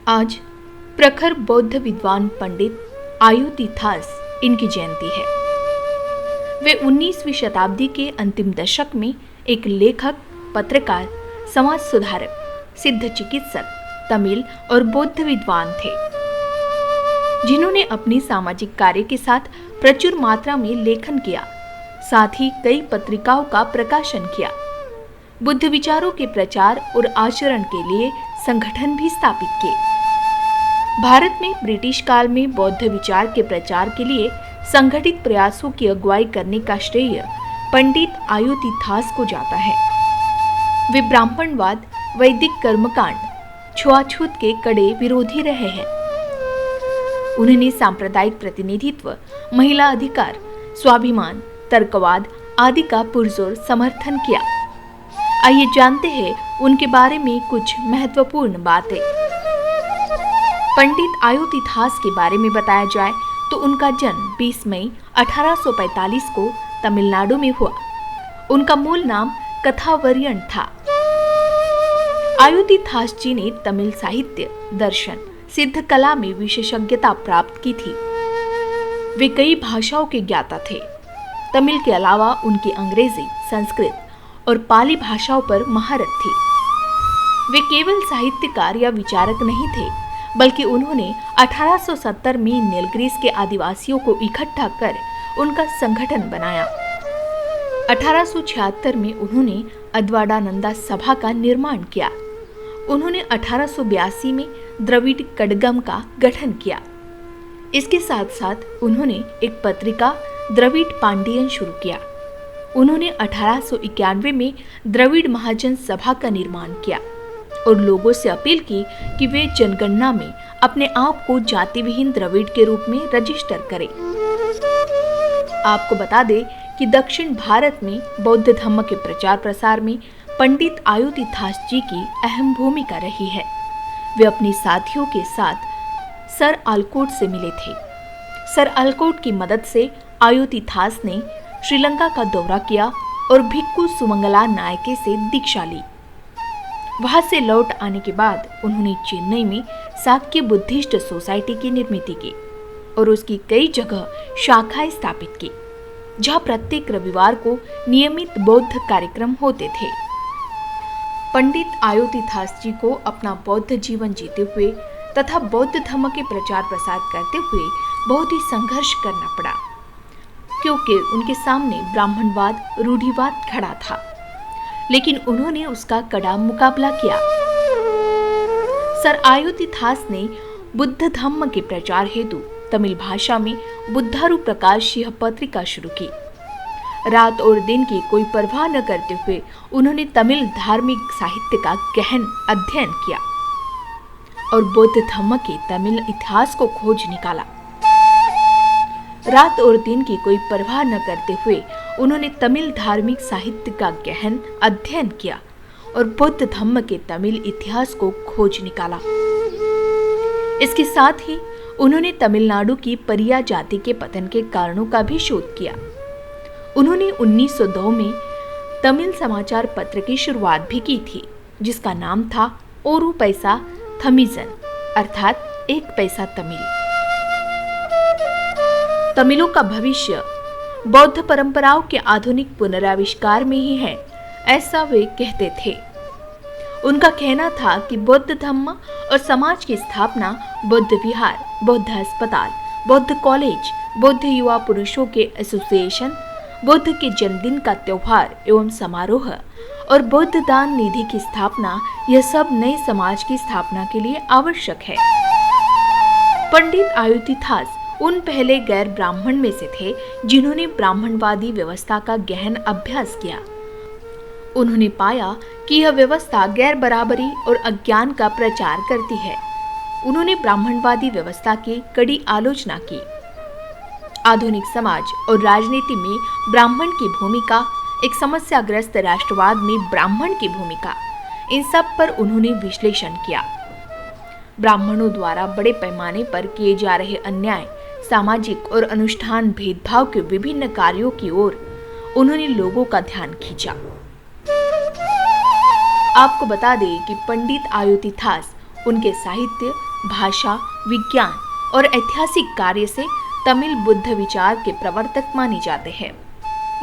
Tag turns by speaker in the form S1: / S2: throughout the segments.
S1: आज प्रखर बौद्ध विद्वान पंडित आयुतिथास इनकी जयंती है। वे 19वीं शताब्दी के अंतिम दशक में एक लेखक, पत्रकार, समाज सुधारक, सिद्ध चिकित्सक, तमिल और बौद्ध विद्वान थे, जिन्होंने अपनी सामाजिक कार्य के साथ प्रचुर मात्रा में लेखन किया, साथ ही कई पत्रिकाओं का प्रकाशन किया। बुद्ध विचारों के प्रचार और आचरण के लिए संगठन भी स्थापित किए। भारत में ब्रिटिश काल में बौद्ध विचार के प्रचार के लिए संगठित प्रयासों की अगुवाई करने का श्रेय पंडित आयुतिथास को जाता है। वे ब्राह्मणवाद, वैदिक कर्मकांड, छुआछूत के कड़े विरोधी रहे हैं। उन्होंने सांप्रदायिक प्रतिनिधित्व, महिला अधिकार, स्वाभिमान, तर्कवाद आदि का पुरजोर समर्थन किया। आइए जानते हैं उनके बारे में कुछ महत्वपूर्ण बातें। पंडित आयुतिथास के बारे में बताया जाए तो उनका जन्म 20 मई 1845 को तमिलनाडु में हुआ। उनका मूल नाम कथावरियन था। आयुतिथास जी ने तमिल साहित्य, दर्शन, सिद्ध कला में विशेषज्ञता प्राप्त की थी। वे कई भाषाओं के ज्ञाता थे। तमिल के अलावा उनकी अंग्रेजी, संस्कृत और पाली भाषाओं पर महारत थी। वे केवल साहित्यकार या विचारक नहीं थे, बल्कि उन्होंने 1870 में नीलगिरीस के आदिवासियों को इकट्ठा कर उनका संगठन बनाया। 1876 में उन्होंने अद्वाडानंदा सभा का निर्माण किया। उन्होंने 1882 में द्रविड़ कड़गम का गठन किया। इसके साथ साथ उन्होंने एक पत्रिका द्रविड़ पांडियन शुरू किया। उन्होंने 1891 में द्रविड़ महाजन सभा का निर्माण किया और लोगों से अपील की कि वे जनगणना में अपने आप को जाति विहीन द्रविड़ के रूप में रजिस्टर करें। आपको बता दें कि दक्षिण भारत में बौद्ध धर्म के प्रचार प्रसार में पंडित आयुतिथास जी की अहम भूमिका रही है। वे अपने साथियों के साथ सर आलकोट से मिले थे। सर आलकोट की मदद से आयुतिथास ने श्रीलंका का दौरा किया और भिक्खु सुमंगला नायके से दीक्षा ली। वहां से लौट आने के बाद उन्होंने चेन्नई में साक्य बुद्धिस्ट सोसाइटी की निर्मित की और उसकी कई जगह शाखाएं स्थापित की, जहां प्रत्येक रविवार को नियमित बौद्ध कार्यक्रम होते थे। पंडित आयुतिथास जी को अपना बौद्ध जीवन जीते हुए तथा बौद्ध धर्म के प्रचार प्रसार करते हुए बहुत ही संघर्ष करना पड़ा, क्योंकि उनके सामने ब्राह्मणवाद, रूढ़िवाद खड़ा था, लेकिन उन्होंने उसका कड़ा मुकाबला किया। सर आयुतिथास ने बुद्ध धम्म के प्रचार हेतु तमिल भाषा में बुद्धारू प्रकाश यह पत्रिका शुरू की। रात और दिन की कोई परवाह न करते हुए उन्होंने तमिल धार्मिक साहित्य का गहन अध्ययन किया और बौद्ध धम्म के तमिल इतिहास को खोज निकाला। रात और दिन की कोई परवाह न करते हुए उन्होंने तमिल धार्मिक साहित्य का गहन अध्ययन किया और बौद्ध धम्म के तमिल इतिहास को खोज निकाला। इसके साथ ही उन्होंने तमिलनाडु की परिया जाति के पतन के कारणों का भी शोध किया। उन्होंने 1902 में तमिल समाचार पत्र की शुरुआत भी की थी, जिसका नाम था ओरू पैसा थमिजन, अर्थात 1 पैसा तमिल। तमिलों का भविष्य बौद्ध परंपराओं के आधुनिक पुनराविष्कार में ही है, ऐसा वे कहते थे। उनका कहना था कि बौद्ध धम्म और समाज की स्थापना बौद्ध विहार, बौद्ध अस्पताल, बौद्ध कॉलेज, बौद्ध युवा पुरुषों के एसोसिएशन, बौद्ध के जन्मदिन का त्योहार एवं समारोह और बौद्ध दान निधि की स्थापना, यह सब नए समाज की स्थापना के लिए आवश्यक है। पंडित आयुतिथास उन पहले गैर ब्राह्मण में से थे जिन्होंने ब्राह्मणवादी व्यवस्था का गहन अभ्यास किया। उन्होंने पाया कि यह व्यवस्था गैर बराबरी और अज्ञान का प्रचार करती है। उन्होंने ब्राह्मणवादी व्यवस्था की कड़ी आलोचना की। आधुनिक समाज और राजनीति में ब्राह्मण की भूमिका, एक समस्याग्रस्त राष्ट्रवाद में ब्राह्मण की भूमिका, इन सब पर उन्होंने विश्लेषण किया। ब्राह्मणों द्वारा बड़े पैमाने पर किए जा रहे अन्याय, सामाजिक और अनुष्ठान भेदभाव के विभिन्न कार्यों की ओर उन्होंने लोगों का ध्यान खींचा। आपको बता दें कि पंडित आयुतिथास उनके साहित्य, भाषा, विज्ञान और ऐतिहासिक कार्य से तमिल बुद्ध विचार के प्रवर्तक माने जाते हैं।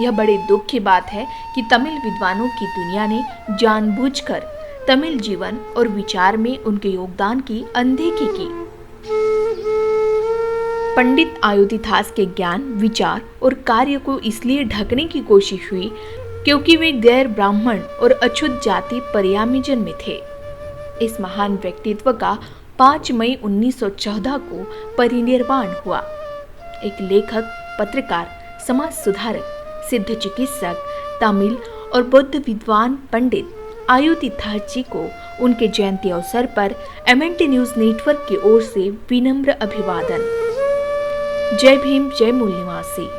S1: यह बड़े दुख की बात है कि तमिल विद्वानों की दुनिया ने जानबूझकर तमिल जीवन और विचार में उनके योगदान की अनदेखी की। पंडित आयोतिथास के ज्ञान, विचार और कार्य को इसलिए ढकने की कोशिश हुई क्योंकि वे गैर ब्राह्मण और अछूत जाति परिया में जन्मे थे। इस महान व्यक्तित्व का 5 मई 1914 को परिनिर्वाण हुआ। एक लेखक, पत्रकार, समाज सुधारक, सिद्ध चिकित्सक, तमिल और बौद्ध विद्वान पंडित आयोतिथास जी को उनके जयंती अवसर पर MNT न्यूज नेटवर्क की ओर से विनम्र अभिवादन। जय भीम, जय मूल निवासी।